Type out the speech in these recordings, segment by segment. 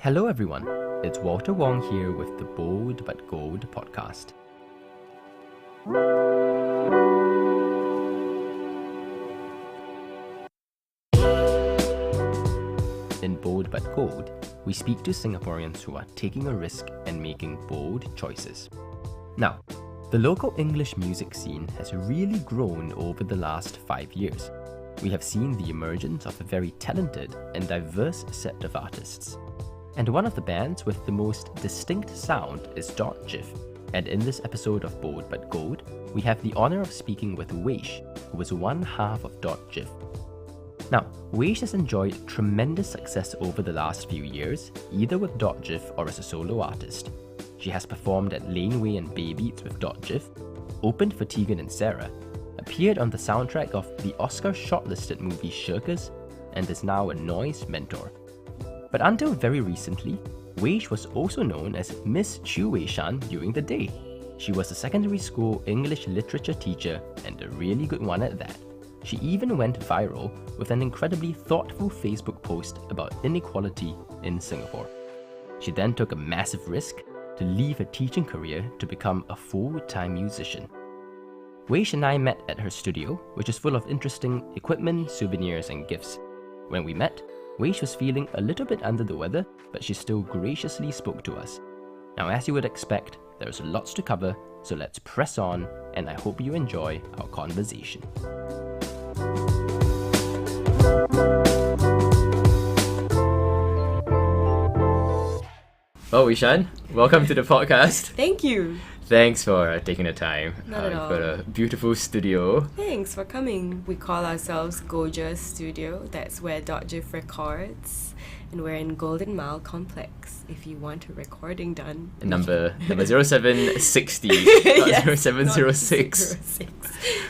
Hello everyone, it's Walter Wong here with the Bold But Gold podcast. In Bold But Gold, we speak to Singaporeans who are taking a risk and making bold choices. Now, the local English music scene has really grown over the last 5 years. We have seen the emergence of a very talented and diverse set of artists. And one of the bands with the most distinct sound is .gif. And in this episode of Bold But Gold, we have the honour of speaking with Weish, who is one half of .gif. Now, Weish has enjoyed tremendous success over the last few years, either with .gif or as a solo artist. She has performed at Laneway and Baybeats with .gif, opened for Tegan Sara, appeared on the soundtrack of the Oscar-shortlisted movie Shirkers, and is now a noise mentor. But until very recently, Weish was also known as Miss Chu Wei Shan during the day. She was a secondary school English literature teacher and a really good one at that. She even went viral with an incredibly thoughtful Facebook post about inequality in Singapore. She then took a massive risk to leave her teaching career to become a full-time musician. Weish and I met at her studio, which is full of interesting equipment, souvenirs, and gifts. When we met, Weish was feeling a little bit under the weather, but she still graciously spoke to us. Now, as you would expect, there's lots to cover, so let's press on, and I hope you enjoy our conversation. Well, Weishan, welcome to the podcast. Thank you. Thanks for taking the time. Not at all. You've got a beautiful studio. Thanks for coming. We call ourselves Goja Studio. That's where .gif records. And we're in Golden Mile Complex. If you want a recording done. Number 0760, not 0706. 06,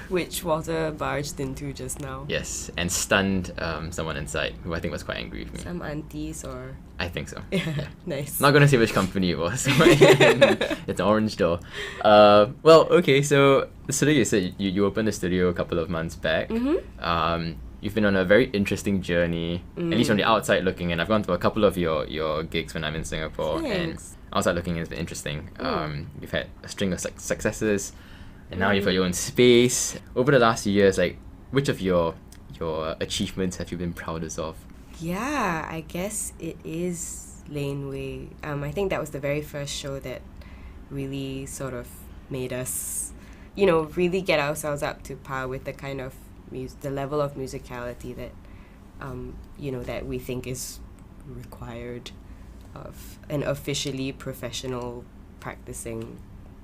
which Walter barged into just now. Yes, and stunned someone inside who I think was quite angry with me. Some aunties or... I think so. Yeah, nice. Not going to say which company it was. It's an orange door. Well, okay, so you said you opened the studio a couple of months back. Mm-hmm. You've been on a very interesting journey, at least from the outside looking in. I've gone to a couple of your gigs when I'm in Singapore. Thanks. And outside looking in has been interesting. You've had a string of successes, and now you've got your own space. Over the last few years, like, which of your achievements have you been proudest of? Yeah, I guess it is Laneway. I think that was the very first show that really sort of made us, really get ourselves up to par with the kind of the level of musicality that, that we think is required of an officially professional practicing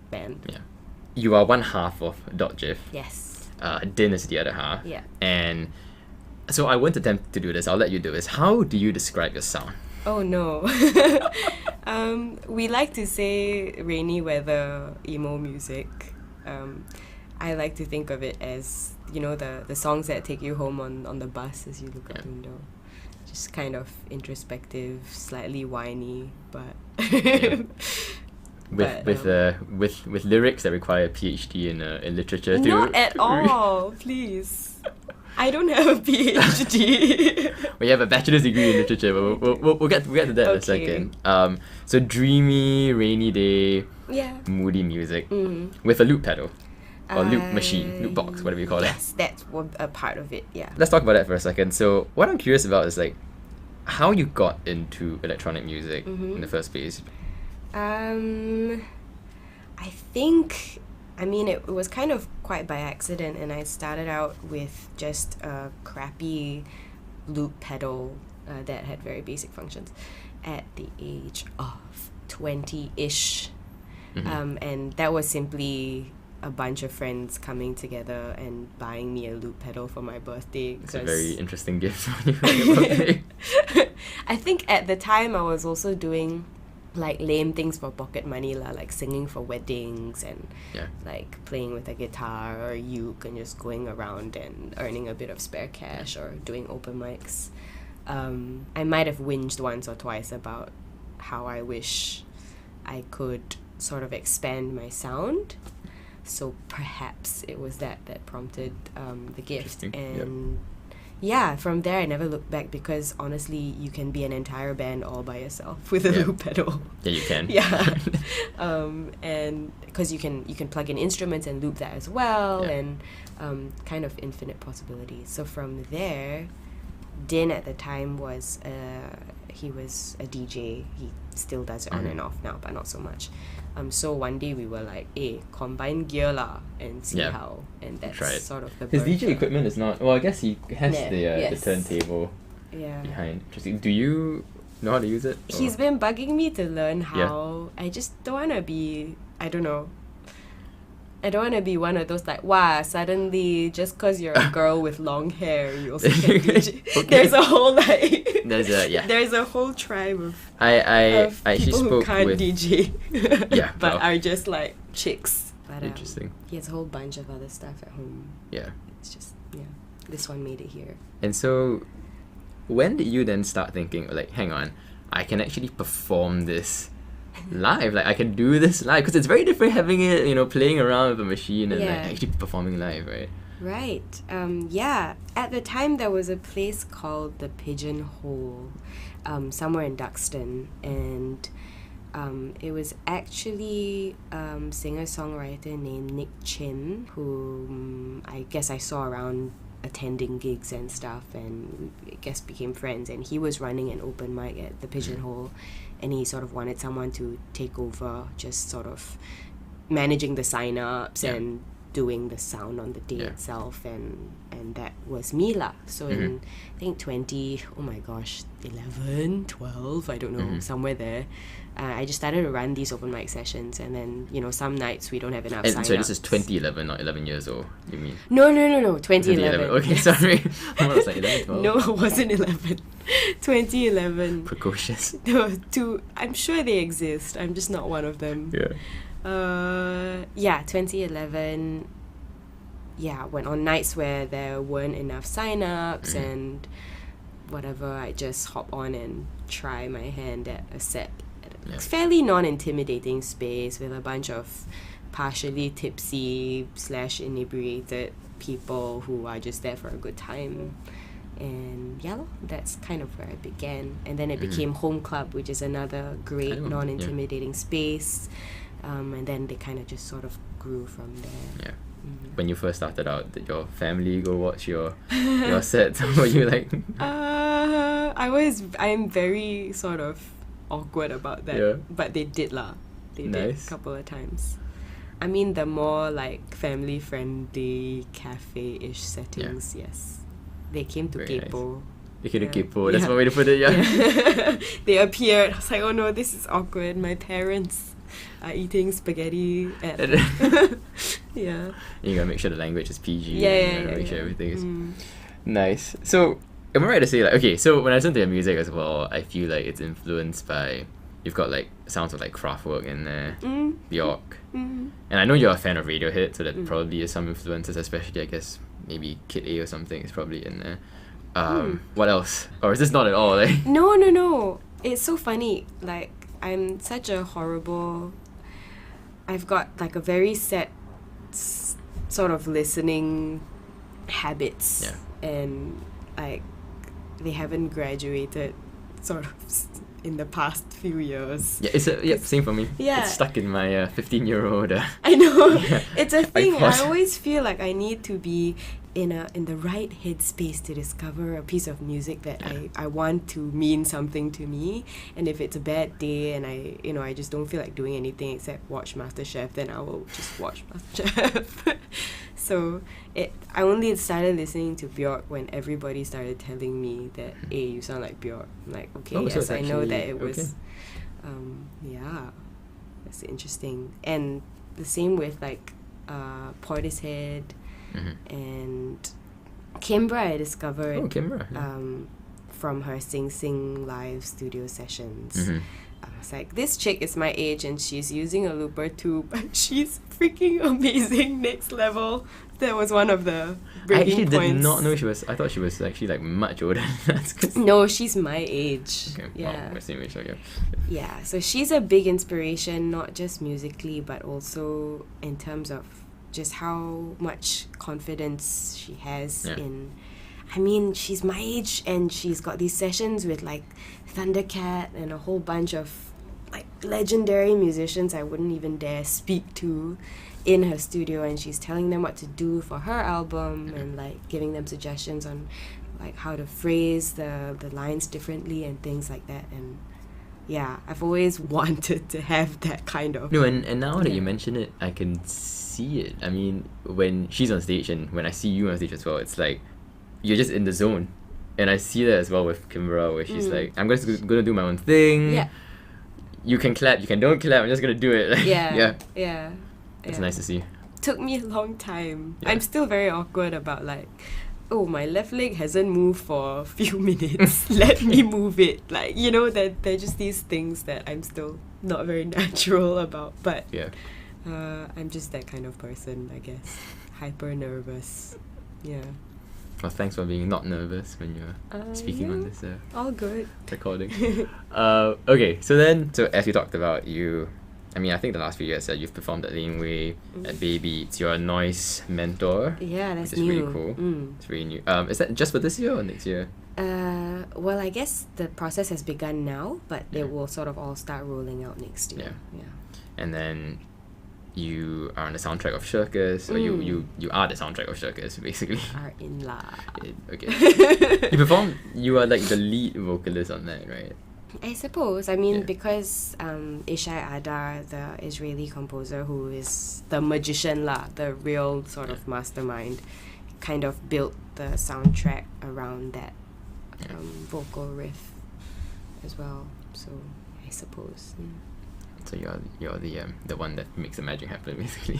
band. Yeah. You are one half of .gif. Yes. Din is the other half. Yeah. And so I won't attempt to do this. I'll let you do this. How do you describe your sound? Oh no. We like to say rainy weather emo music. I like to think of it as, the songs that take you home on the bus as you look out the window. Just kind of introspective, slightly whiny, but with lyrics that require a PhD in literature too. Not at all, please. I don't have a PhD. Well, you have a bachelor's degree in literature, but we'll get to that in a second. So dreamy, rainy day, moody music with a loop pedal. Or loop machine, loop box, whatever you call it. Yes, that's a part of it, yeah. Let's talk about that for a second. So what I'm curious about is like how you got into electronic music in the first place. I think, it was kind of quite by accident, and I started out with just a crappy loop pedal that had very basic functions at the age of 20-ish. And that was simply a bunch of friends coming together and buying me a loop pedal for my birthday. It's a very interesting gift on your birthday. I think at the time I was also doing like lame things for pocket money, like singing for weddings and like playing with a guitar or a uke and just going around and earning a bit of spare cash or doing open mics. I might have whinged once or twice about how I wish I could sort of expand my sound. So perhaps it was that prompted the gift. And yeah, from there I never looked back, because honestly, you can be an entire band all by yourself with a loop pedal. Yeah, you can. Yeah. And because you can plug in instruments and loop that as well, and kind of infinite possibilities. So from there, Din at the time was he was a DJ. He still does it on and off now, but not so much. So one day we were like, combine gear lah and see how. And that's sort of the His birth DJ equipment is not... Well, I guess he has yes. the turntable behind. Interesting. Do you know how to use it? He's been bugging me to learn how. I just don't want to be... I don't know. I don't want to be one of those like, wow, suddenly just because you're a girl with long hair, you also can DJ. Okay. There's a whole like... There's a whole tribe of people who can't DJ. But are just like chicks. But, interesting. He has a whole bunch of other stuff at home. Yeah. It's just, this one made it here. And so, when did you then start thinking, like, hang on, I can actually perform this live, like I can do this live, because it's very different having it, playing around with a machine and like actually performing live, right? Right. At the time there was a place called the Pigeon Hole, somewhere in Duxton, and it was actually singer-songwriter named Nick Chin, who I guess I saw around attending gigs and stuff, and I guess became friends, and he was running an open mic at the Pigeon Hole, and he sort of wanted someone to take over, just sort of managing the sign-ups and doing the sound on the day itself, and that was me lah. So in I think 11, 12, I don't know, somewhere there, I just started to run these open mic sessions, and then some nights we don't have enough sign-ups. So this is 2011, not 11 years old, you mean? No, 2011. Okay, sorry. I was like 11, 12. No, it wasn't 11. 2011. Precocious. I'm sure they exist. I'm just not one of them. 2011. Went on nights where there weren't enough sign-ups and whatever. I just hop on and try my hand at a set at a fairly non-intimidating space with a bunch of partially tipsy / inebriated people who are just there for a good time. And that's kind of where I began. And then it became Home Club, which is another great non-intimidating space. And then they kind of just sort of grew from there. When you first started out, did your family go watch your sets? Were you like... I'm very sort of awkward about that. But they did lah. They did a couple of times. I mean, the more like family-friendly cafe-ish settings, yes. They came to Kepo. Nice. They came to Kepo. That's one way to put it, They appeared. I was like, oh no, this is awkward. My parents are eating spaghetti at... You gotta make sure the language is PG. Make sure everything is nice. So, am I right to say, like, okay, so when I listen to your music as well, I feel like it's influenced by... You've got like sounds of like Kraftwerk in there, Bjork, and I know you're a fan of Radiohead, so that probably is some influences, especially I guess maybe Kid A or something is probably in there. What else? Or is this not at all? Like No. It's so funny. Like I'm such a horrible. I've got like a very set sort of listening habits, and like they haven't graduated sort of in the past few years. Same for me. It's stuck in my 15-year-old. I know. It's a thing. I always feel like I need to be in the right headspace to discover a piece of music that I want to mean something to me. And if it's a bad day and I just don't feel like doing anything except watch MasterChef, then I will just watch MasterChef. So I only started listening to Bjork when everybody started telling me that, hey, you sound like Bjork. I'm like, okay, yes, I know that it was, that's interesting. And the same with like Portishead and Kimbra I discovered from her Sing live studio sessions. I was like, this chick is my age and she's using a looper too, but she's freaking amazing, next level. That was one of the breaking points. I actually did not know she was. I thought she was actually like much older than that. No, she's my age. Okay, we're same age, okay. Yeah, so she's a big inspiration, not just musically, but also in terms of just how much confidence she has in... I mean, she's my age and she's got these sessions with like Thundercat and a whole bunch of like legendary musicians I wouldn't even dare speak to in her studio, and she's telling them what to do for her album and like giving them suggestions on like how to phrase the lines differently and things like that. And yeah, I've always wanted to have that kind of... No, and now that you mention it, I can see it. I mean, when she's on stage and when I see you on stage as well, it's like you're just in the zone. And I see that as well with Kimbra, where she's like, I'm just going to do my own thing. Yeah. You can clap, you can don't clap, I'm just going to do it. Yeah. It's nice to see. Took me a long time. I'm still very awkward about like, oh, my left leg hasn't moved for a few minutes. Let me move it. Like, you know, that they're just these things that I'm still not very natural about. But I'm just that kind of person, I guess. Hyper nervous. Yeah. Well, thanks for being not nervous when you're speaking on this all good recording. Okay, so as we talked about, I think the last few years you've performed at Laneway, at Baybeats. You're a noise mentor. Yeah, that's which is new. really cool. It's really new. Is that just for this year or next year? Well, I guess the process has begun now, but it will sort of all start rolling out next year. Yeah. And then you are on the soundtrack of Shirkers, or you are the soundtrack of Shirkers, basically. Are in la. Okay. You are like the lead vocalist on that, right? I suppose. I mean, because Ishai Adar, the Israeli composer who is the magician lah, the real sort of mastermind, kind of built the soundtrack around that vocal riff as well. So I suppose. So you're the one that makes the magic happen, basically.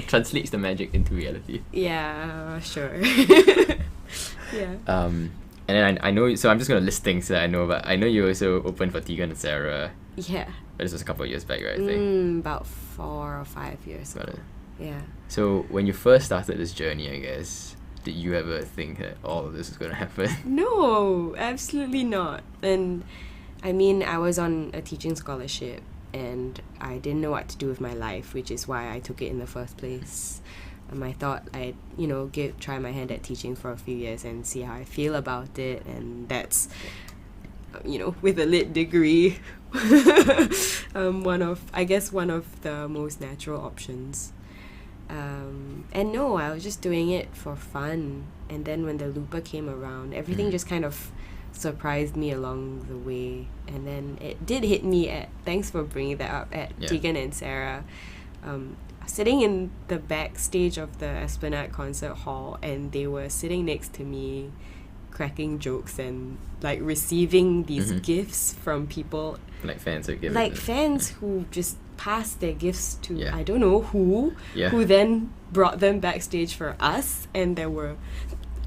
Translates the magic into reality. Yeah, sure. Yeah. And then I know, so I'm just going to list things that I know, but I know you also opened for Tegan Sara. Yeah. But this was a couple of years back, right? I think. About 4 or 5 years ago. Yeah. So when you first started this journey, I guess, did you ever think that all of this was going to happen? No, absolutely not. And I mean, I was on a teaching scholarship and I didn't know what to do with my life, which is why I took it in the first place. I thought I'd, try my hand at teaching for a few years and see how I feel about it. And that's, with a lit degree, one of the most natural options. And no, I was just doing it for fun. And then when the Looper came around, everything just kind of surprised me along the way. And then it did hit me thanks for bringing that up, at Tegan and Sara. Sitting in the backstage of the Esplanade concert hall, and they were sitting next to me cracking jokes and like receiving these gifts from people, like fans who give fans who just passed their gifts to I don't know who then brought them backstage for us. And there were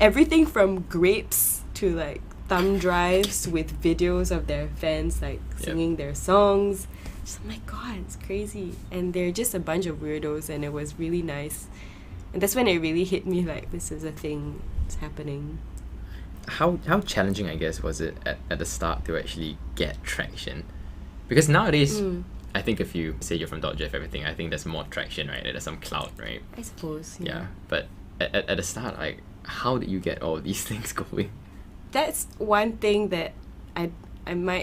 everything from grapes to like thumb drives with videos of their fans like singing their songs. Just, oh my god, it's crazy. And they're just a bunch of weirdos, and it was really nice. And that's when it really hit me, like, this is a thing, it's happening. How challenging, I guess, was it at the start to actually get traction? Because nowadays, I think if you say you're from .jf, everything, I think there's more traction, right? There's some clout, right? I suppose, yeah. But at the start, like, how did you get all these things going? That's one thing that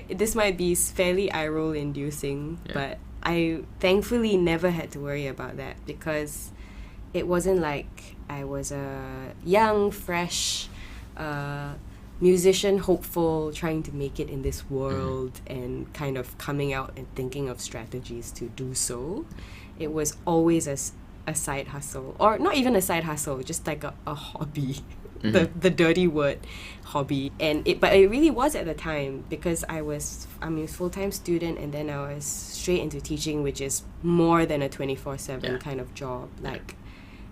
this might be fairly eye-roll inducing, but I thankfully never had to worry about that, because it wasn't like I was a young, fresh musician, hopeful, trying to make it in this world and kind of coming out and thinking of strategies to do so. It was always a side hustle, or not even a side hustle, just like a hobby. The dirty word hobby. But it really was at the time, because I'm a full-time student, and then I was straight into teaching, which is more than a 24/7 kind of job. Like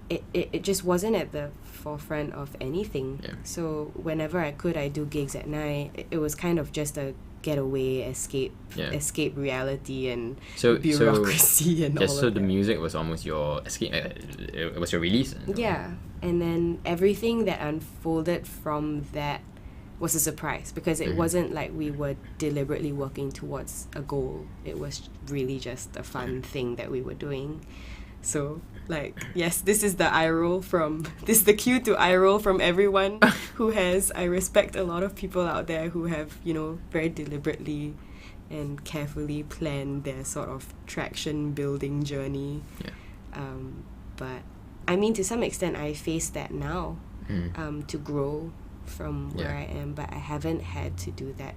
it just wasn't at the forefront of anything. So whenever I could, I do gigs at night. It was kind of just a getaway, escape reality and bureaucracy and all of that. So the music was almost your escape. It was your release. Yeah. And then everything that unfolded from that was a surprise, because it wasn't like we were deliberately working towards a goal. It was really just a fun thing that we were doing. So, like, yes, this is the cue to eye roll from everyone who has, I respect a lot of people out there who have, very deliberately and carefully planned their sort of traction building journey. Yeah. But, I mean, to some extent, I face that now to grow from where I am, but I haven't had to do that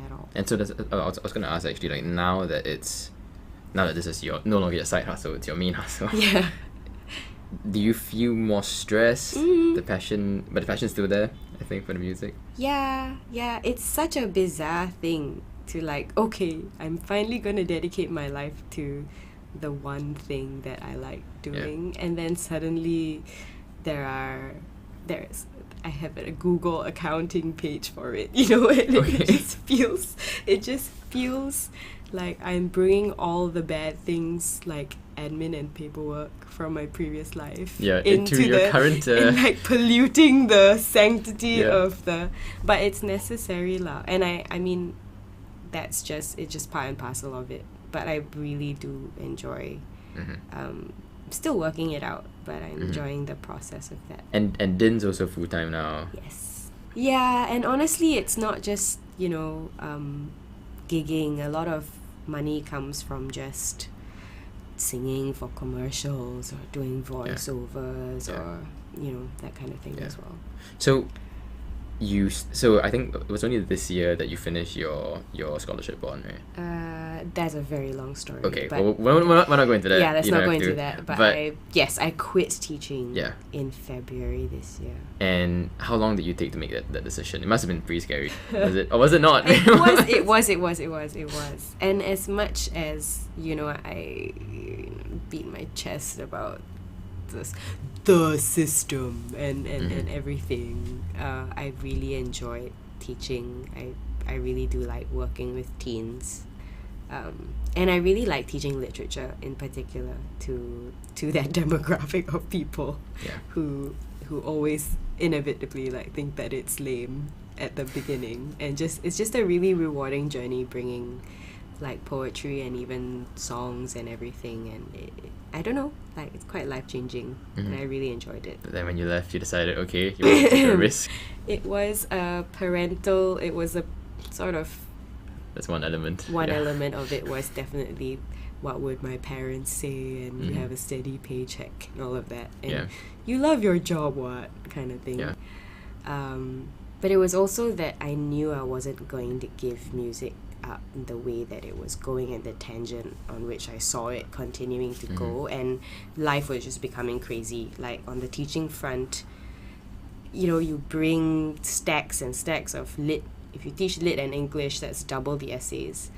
at all. And so I was going to ask actually, like now that this is no longer your side hustle, it's your main hustle. Yeah. Do you feel more stress? The passion's still there, I think, for the music. Yeah. It's such a bizarre thing to like, okay, I'm finally gonna dedicate my life to the one thing that I like doing, and then suddenly I have a Google accounting page for it, and it just feels like I'm bringing all the bad things like admin and paperwork from my previous life into your current and like polluting the sanctity of but it's necessary lah, and I mean it's just part and parcel of it, but I really do enjoy still working it out, but I'm enjoying the process of that. And Din's also full-time now. Yes. Yeah, and honestly, it's not just, gigging. A lot of money comes from just singing for commercials or doing voiceovers or, that kind of thing as well. So I think it was only this year that you finished your scholarship bond, right? That's a very long story. Okay, well, we're not going into that. Yeah, let's not go into that. But I quit teaching in February this year. And how long did you take to make that decision? It must have been pretty scary. Was it, or was it not? It was. And as much as, I beat my chest about the system and everything, I really enjoyed teaching. I really do like working with teens, and I really like teaching literature in particular to that demographic of people who always inevitably like think that it's lame at the beginning, and it's just a really rewarding journey bringing like poetry and even songs and everything, and I don't know, like it's quite life-changing, and I really enjoyed it. But then when you left, you decided, okay, you want to take a risk. It was a sort of... That's one element. One element of it was definitely what would my parents say, and you have a steady paycheck and all of that. And you love your job, what? Kind of thing. Yeah. But it was also that I knew I wasn't going to give music up the way that it was going and the tangent on which I saw it continuing to go, and life was just becoming crazy. Like on the teaching front, you bring stacks and stacks of lit. If you teach lit and English, that's double the essays,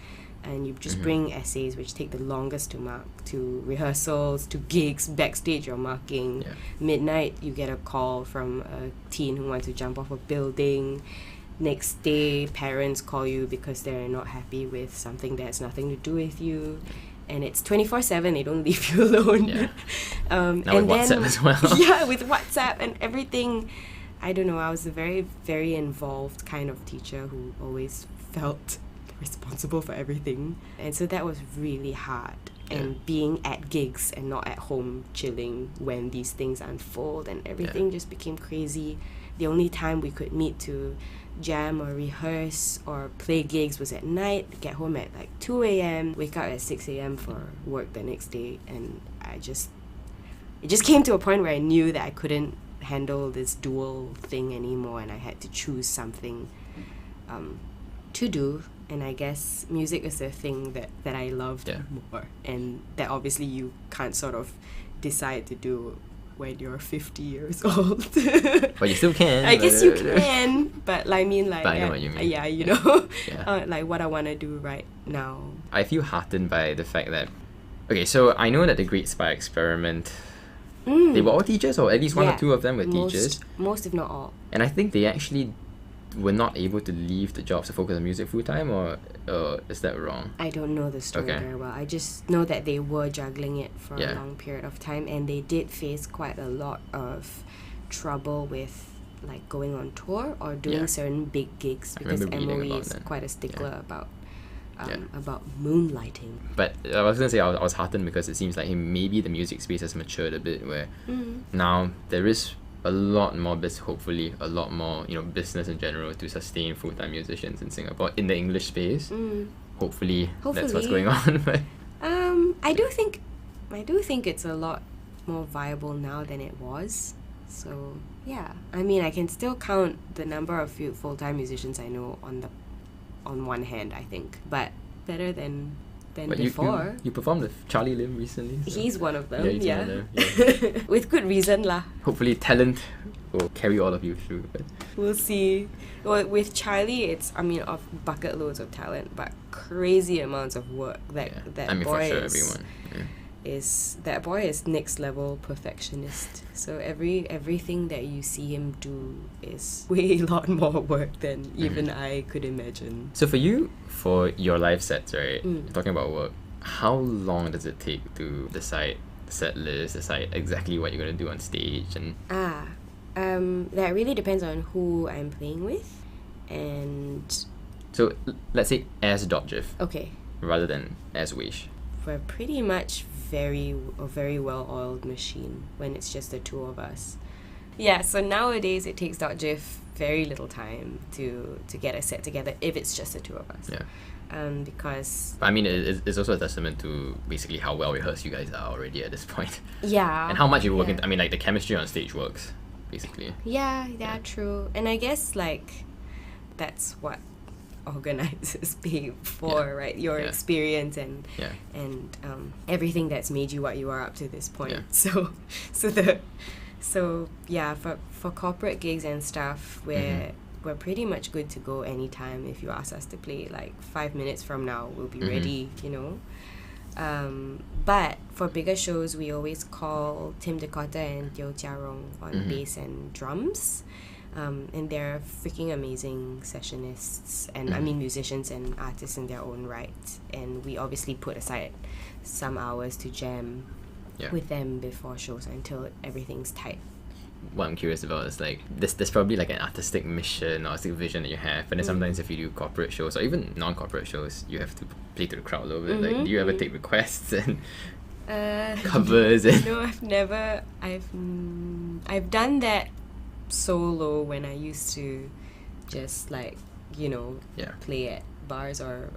and you just bring essays which take the longest to mark, to rehearsals, to gigs, backstage you're marking. Midnight you get a call from a teen who wants to jump off a building. Next day, parents call you because they're not happy with something that has nothing to do with you, and it's 24/7. They don't leave you alone. Now and with WhatsApp as well. Yeah, with WhatsApp and everything. I don't know. I was a very, very involved kind of teacher who always felt responsible for everything, and so that was really hard. And being at gigs and not at home chilling when these things unfold and everything just became crazy. The only time we could meet to jam or rehearse or play gigs was at night, get home at like 2 a.m, wake up at 6 a.m. for work the next day, and it just came to a point where I knew that I couldn't handle this dual thing anymore, and I had to choose something to do. And I guess music is the thing that I loved more, and that obviously you can't sort of decide to do when you're 50 years old. But you still can. I guess you can, but I mean, like, but I know what you mean. Yeah, like what I want to do right now. I feel heartened by the fact that, okay, so I know that the Great Spy Experiment, they were all teachers, or at least one or two of them were teachers. Most, if not all. And I think they actually were not able to leave the jobs to focus on music full time, or is that wrong? I don't know the story very well. I just know that they were juggling it for a long period of time, and they did face quite a lot of trouble with like going on tour or doing certain big gigs, because MOE is quite a stickler about about moonlighting. But I was going to say I was heartened because it seems like maybe the music space has matured a bit, where now there is a lot more hopefully a lot more business in general to sustain full-time musicians in Singapore in the English space. Hopefully that's what's going on. But I do think it's a lot more viable now than it was. So yeah, I mean, I can still count the number of full-time musicians I know on one hand, I think, but better than before. You performed with Charlie Lim recently. So. He's one of them. Yeah, one of them. With good reason lah. Hopefully talent will carry all of you through. But we'll see. Well, with Charlie, it's of bucket loads of talent, but crazy amounts of work. That boy for sure, everyone. That boy is next level perfectionist. So everything that you see him do is way a lot more work than even I could imagine. So for you, for your live sets, right? Talking about work, how long does it take to decide set list, decide exactly what you're gonna do on stage, and that really depends on who I'm playing with, and so let's say as Dotjif, okay, rather than as Weish. We're pretty much a very well-oiled machine when it's just the two of us. Yeah, so nowadays it takes Dotjif very little time to get a set together if it's just the two of us. Yeah. Because I mean, it's also a testament to basically how well rehearsed you guys are already at this point. Yeah. And how much you work I mean, like the chemistry on stage works, basically. Yeah, true. And I guess that's what organizers pay for, right? Your experience and everything that's made you what you are up to this point. So for corporate gigs and stuff, we're pretty much good to go anytime. If you ask us to play 5 minutes from now, we'll be ready, but for bigger shows, we always call Tim Dakota and Teo Jiarong on bass and drums. And they're freaking amazing sessionists and musicians and artists in their own right. And we obviously put aside some hours to jam with them before shows until everything's tight. What I'm curious about is there's probably an artistic mission or artistic vision that you have, and then sometimes if you do corporate shows or even non-corporate shows, you have to play to the crowd a little bit. Do you ever take requests and covers? No, I've never. I've done that solo when I used to just play at bars or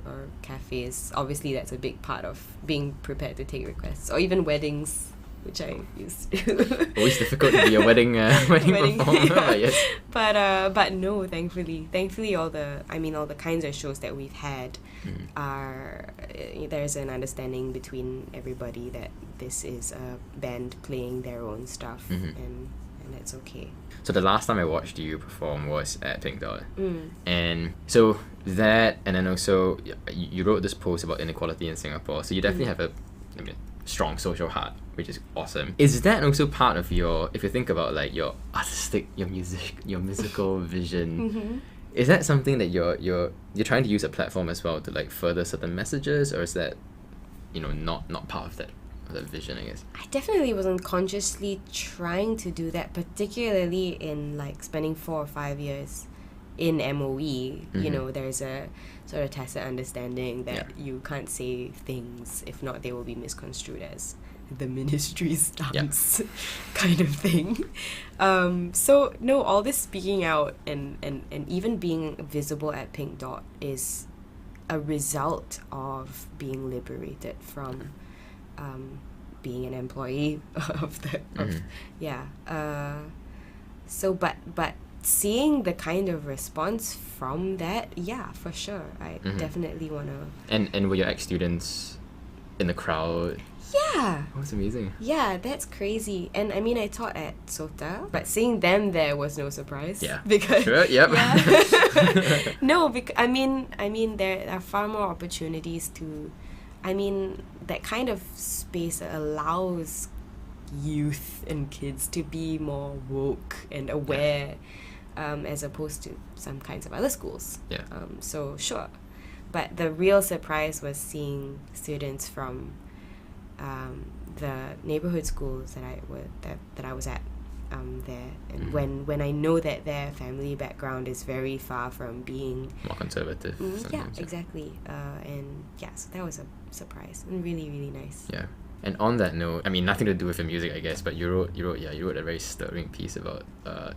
cafes. Obviously that's a big part of being prepared to take requests, or even weddings, which I used to. Always difficult to be a wedding performer. But yes. But no, thankfully all the kinds of shows that we've had are there's an understanding between everybody that this is a band playing their own stuff, and it's okay. So the last time I watched you perform was at Pink Dot. And so that, and then also you wrote this post about inequality in Singapore. So you definitely have a strong social heart, which is awesome. Is that also part of your, if you think about your artistic, your musical vision, is that something that you're trying to use a platform as well to further certain messages, or is that not part of that vision, I guess? I definitely wasn't consciously trying to do that, particularly in spending 4 or 5 years in MOE. There's a sort of tacit understanding that you can't say things, if not they will be misconstrued as the ministry's stance kind of thing. So no, all this speaking out and even being visible at Pink Dot is a result of being liberated from being an employee of so but seeing the kind of response from that, for sure, I definitely want to. And were your ex-students in the crowd? Yeah. Oh, that's amazing. Yeah, that's crazy. And I mean, I taught at SOTA, but seeing them there was no surprise. Yeah. Because sure, yep. Yeah. No, because I mean there are far more opportunities to, that kind of space allows youth and kids to be more woke and aware, as opposed to some kinds of other schools. Yeah. So sure, but the real surprise was seeing students from the neighborhood schools that I was at there. And when I know that their family background is very far from being more conservative. yeah, exactly. And yeah, so that was a surprise and really, really nice. Yeah. And on that note, I mean, nothing to do with the music, I guess, but you wrote a very stirring piece about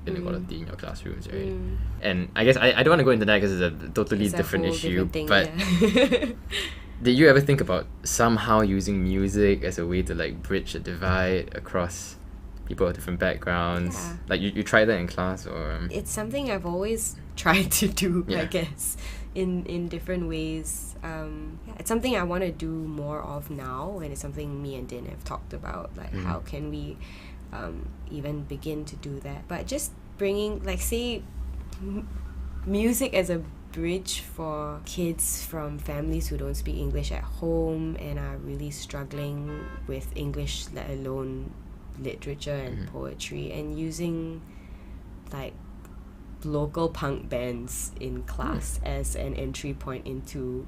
inequality in your classrooms, right? And I guess I don't want to go into that because it's a totally different issue. Different thing, but yeah. did you ever think about somehow using music as a way to like bridge a divide across people of different backgrounds? Yeah. Like you tried that in class, or It's something I've always tried to do, Yeah. I guess, in different ways. It's something I want to do more of now, and it's something me and Din have talked about, like how can we even begin to do that. But just bringing, like, say, music as a bridge for kids from families who don't speak English at home and are really struggling with English, let alone literature and poetry, and using like local punk bands in class as an entry point into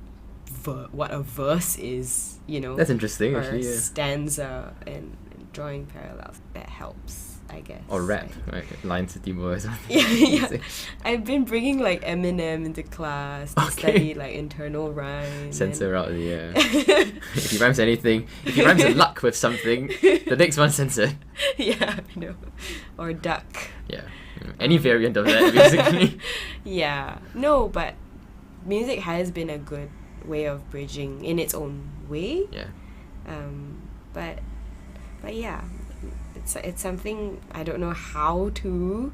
what a verse is, you know. That's interesting, or actually. Yeah. stanza, and drawing parallels. That helps, I guess. Or rap, right? like Line City Boys. Yeah. I've been bringing like Eminem into class to study like internal rhyme. Censor out the if he rhymes anything, if he rhymes luck with something, the next one censored. Yeah, I know. Or duck. Yeah. Any variant of that, basically. Yeah. No, but music has been a good way of bridging in its own way. Yeah. But yeah, it's something I don't know how to,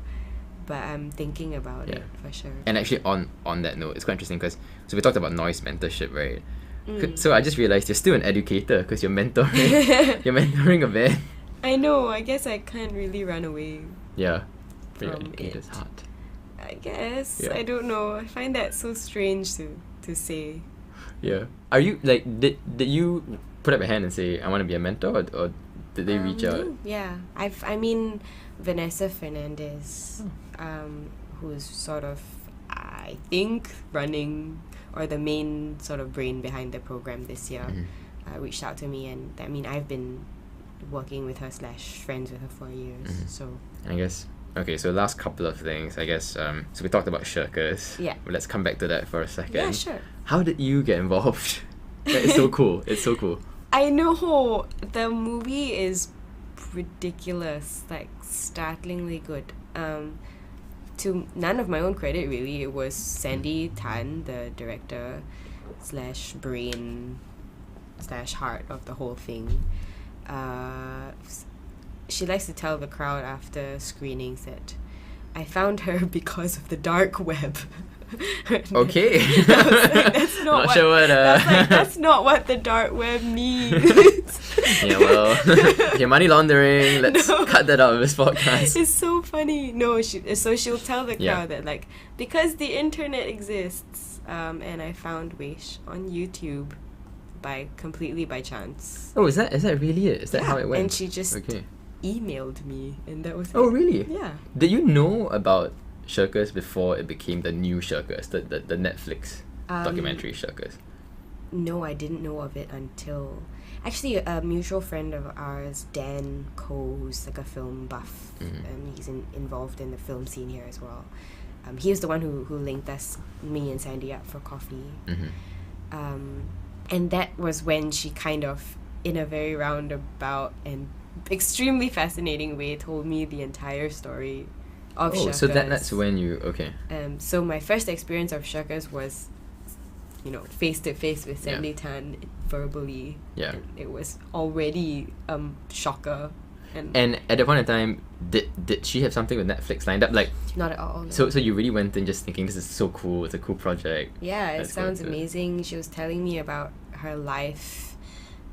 but I'm thinking about it for sure. And actually, on that note, it's quite interesting because we talked about noise mentorship, right? So I just realized you're still an educator because you're mentoring. You're mentoring a band. I know. I guess I can't really run away. Yeah. From Educator's it. heart. I guess. Yeah. I don't know. I find that so strange to say. Yeah. Are you like did you put up a hand and say I want to be a mentor, or did they reach out? No, yeah. I mean Vanessa Fernandez, who's sort of, I think, running or the main sort of brain behind the program this year, reached out to me, and I mean I've been working with her / friends with her for years. So I guess. Okay, so last couple of things, I guess. So we talked about Shirkers. Yeah. Well, let's come back to that for a second. yeah, sure. How did you get involved? It's so cool. It's so cool. I know the movie is ridiculous, like startlingly good. To none of my own credit, really, it was Sandy Tan, the director / brain / heart of the whole thing. She likes to tell the crowd after screenings that I found her because of the dark web. Okay. That's not sure what. That's not what the dark web means. Yeah, well, okay, money laundering. Let's cut that out of this podcast. It's so funny. No, so she'll tell the crowd that like because the internet exists, and I found Weish on YouTube completely by chance. Oh, is that really it? Is that how it went? And she just emailed me, and that was Oh, it. really? Yeah. Did you know about Shirkers before it became the new Shirkers, the Netflix documentary Shirkers? No, I didn't know of it until actually a mutual friend of ours, Dan Coe, who's like a film buff. He's involved in the film scene here as well. He was the one who linked me and Sandy up for coffee. And that was when she kind of, in a very roundabout and extremely fascinating way, told me the entire story of Shirkers. So that's when you So my first experience of Shirkers was, face to face with Sandy Tan verbally. Yeah. And it was already shocker. And at that point in time, did she have something with Netflix lined up? Like, not at all. No. So you really went in just thinking this is so cool. It's a cool project. Yeah, it Let's go sounds into it. amazing. She was telling me about her life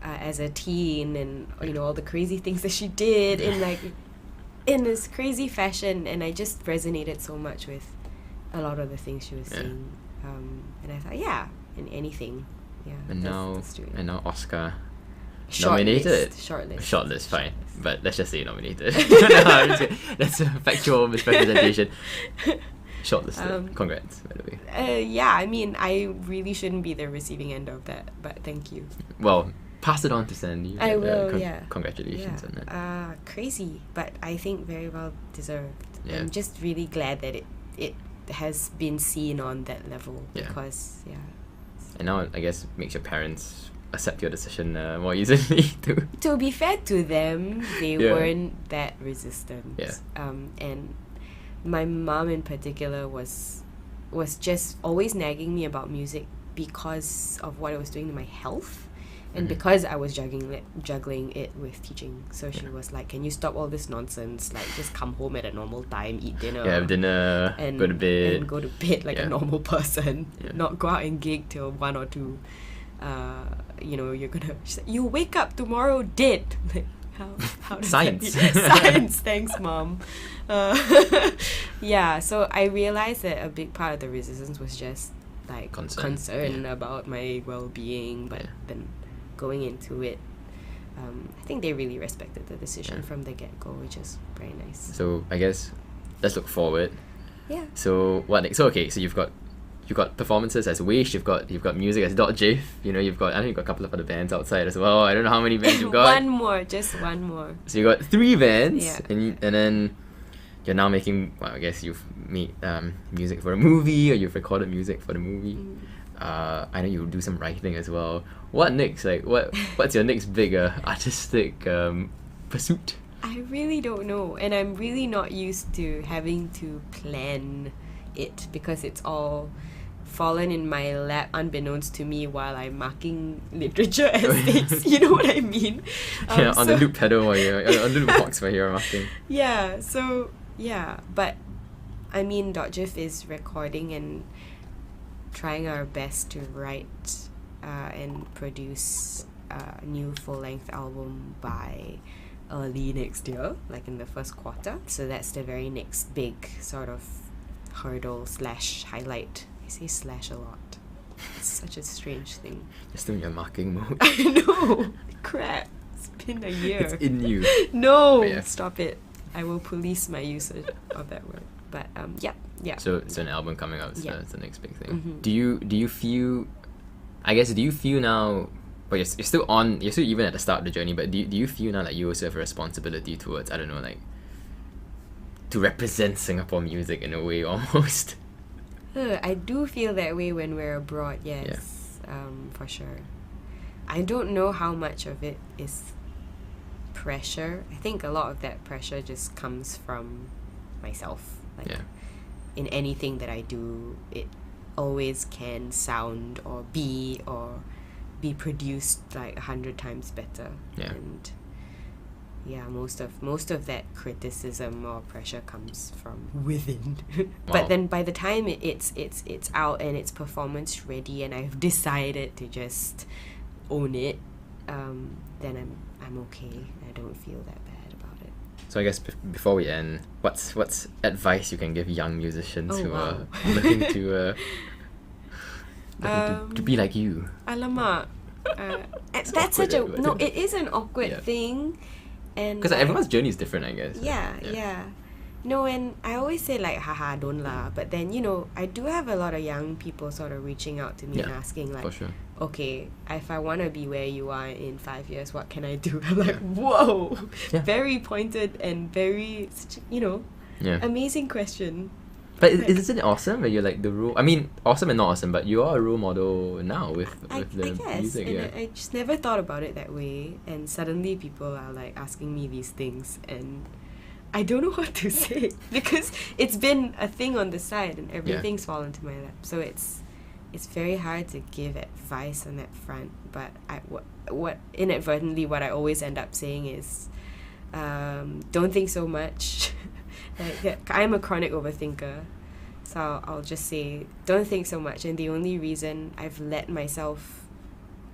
as a teen, and all the crazy things that she did in this crazy fashion, and I just resonated so much with a lot of the things she was saying. And I thought, in anything, And let's do it. now Oscar Shortlist. Shortlist, fine. But let's just say nominated. No, I'm just kidding. That's a factual misrepresentation. Shortlisted. Congrats, by the way. I mean, I really shouldn't be the receiving end of that, but thank you. Well, pass it on to Sandy. I will, yeah. Congratulations on that. Crazy, but I think very well deserved. Yeah. I'm just really glad that it has been seen on that level because, And now, I guess, makes your parents accept your decision more easily too. To be fair to them, they weren't that resistant. Yeah. And my mom in particular was just always nagging me about music because of what it was doing to my health. And because I was juggling it with teaching. So she was like, can you stop all this nonsense? Like, just come home at a normal time, eat dinner. Yeah, have dinner, and go to bed. And go to bed like a normal person. Yeah. Not go out and gig till 1 or 2. You're gonna... You'll wake up tomorrow dead. Like, how does Science. Science, thanks, Mom. So I realized that a big part of the resistance was just, like, concern about my well-being. But then... going into it, I think they really respected the decision from the get-go, which is very nice. So I guess let's look forward. Yeah. So what next? So you've got performances as Weish, you've got music as .jif. You've got a couple of other bands outside as well. I don't know how many bands you've got. Just one more. So you got 3 bands, yeah. and then you're now making. Well, I guess you've made music for a movie, or you've recorded music for the movie. I know you do some writing as well. What next? Like, what's your next big artistic pursuit? I really don't know, and I'm really not used to having to plan it because it's all fallen in my lap unbeknownst to me while I'm marking literature essays. You know what I mean? On the loop pedal while you're on the loop box while you're marking. Yeah. So but I mean, .jif is recording and trying our best to write and produce a new full-length album by early next year, like in the first quarter. So that's the very next big sort of hurdle / highlight. I say slash a lot. It's such a strange thing. You're still in your marking mode. I know. Crap. It's been a year. It's in you. No. Stop it. I will police my usage of that word. But yeah. So an album coming out. So that's the next big thing. Mm-hmm. Do you feel? I guess, do you feel now? But you're still even at the start of the journey. But do you feel now like you also have a responsibility towards, I don't know, like, to represent Singapore music in a way almost? I do feel that way when we're abroad. Yes, for sure. I don't know how much of it is pressure. I think a lot of that pressure just comes from myself. Like, in anything that I do, it always can sound or be produced like 100 times better. And most of that criticism or pressure comes from within. But then by the time it's out and it's performance ready and I've decided to just own it, then I'm okay. I don't feel that bad about it. So I guess before we end, what's advice you can give young musicians who are looking to be like you? Alamak. That's such a... No, it is an awkward thing. Because everyone's journey is different, I guess. Yeah. No, and I always say like, haha, don't lah. But then, I do have a lot of young people sort of reaching out to me and asking like, for sure. Okay, if I want to be where you are in 5 years, what can I do? I'm like, whoa, very pointed and very, amazing question. But isn't it awesome when you're like the role? I mean, awesome and not awesome, but you are a role model now with the music. And I just never thought about it that way. And suddenly people are like asking me these things, and I don't know what to say because it's been a thing on the side, and everything's fallen to my lap. So it's very hard to give advice on that front. But what inadvertently what I always end up saying is, don't think so much. Like, I'm a chronic overthinker, so I'll just say don't think so much. And the only reason I've let myself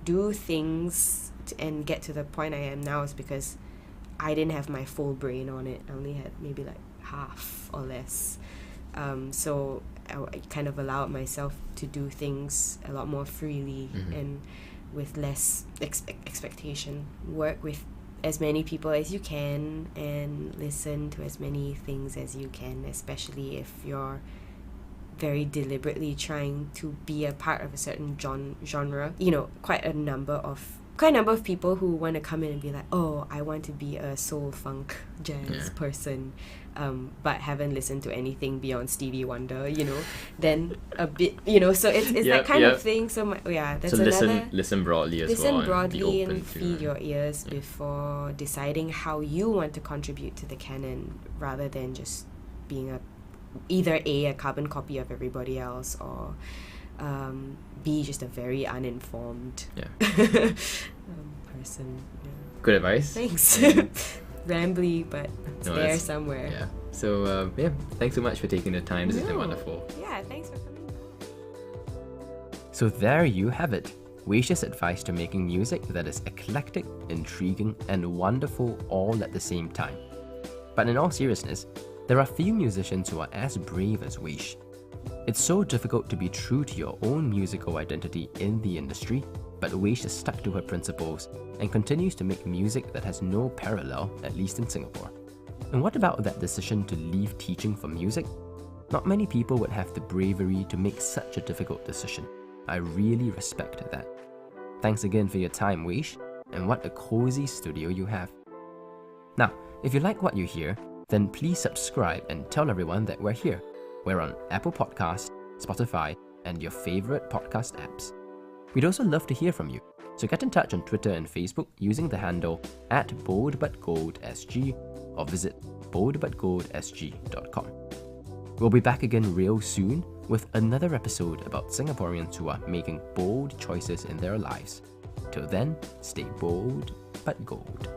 do things and get to the point I am now is because I didn't have my full brain on it. I only had maybe like half or less. So I kind of allowed myself to do things a lot more freely and with less expectation. Work with as many people as you can and listen to as many things as you can, especially if you're very deliberately trying to be a part of a certain genre. Quite a number of quite a number of people who want to come in and be like, oh, I want to be a soul funk jazz person, but haven't listened to anything beyond Stevie Wonder, then a bit, so it's that kind of thing. So that's so another... listen broadly as well. Listen broadly and feed feed your ears before deciding how you want to contribute to the canon, rather than just being either a carbon copy of everybody else, or B, just a very uninformed person. Yeah. Good advice. Thanks. Rambly, but it's there somewhere. Yeah. So thanks so much for taking the time. This has been wonderful. Yeah, thanks for coming by. So there you have it. Weish's advice to making music that is eclectic, intriguing, and wonderful all at the same time. But in all seriousness, there are few musicians who are as brave as Weish. It's so difficult to be true to your own musical identity in the industry, but Weish is stuck to her principles and continues to make music that has no parallel, at least in Singapore. And what about that decision to leave teaching for music? Not many people would have the bravery to make such a difficult decision. I really respect that. Thanks again for your time, Weish, and what a cozy studio you have. Now, if you like what you hear, then please subscribe and tell everyone that we're here. We're on Apple Podcasts, Spotify, and your favorite podcast apps. We'd also love to hear from you, so get in touch on Twitter and Facebook using the handle @boldbutgoaldsg or visit boldbutgoaldsg.com. We'll be back again real soon with another episode about Singaporeans who are making bold choices in their lives. Till then, stay bold but gold.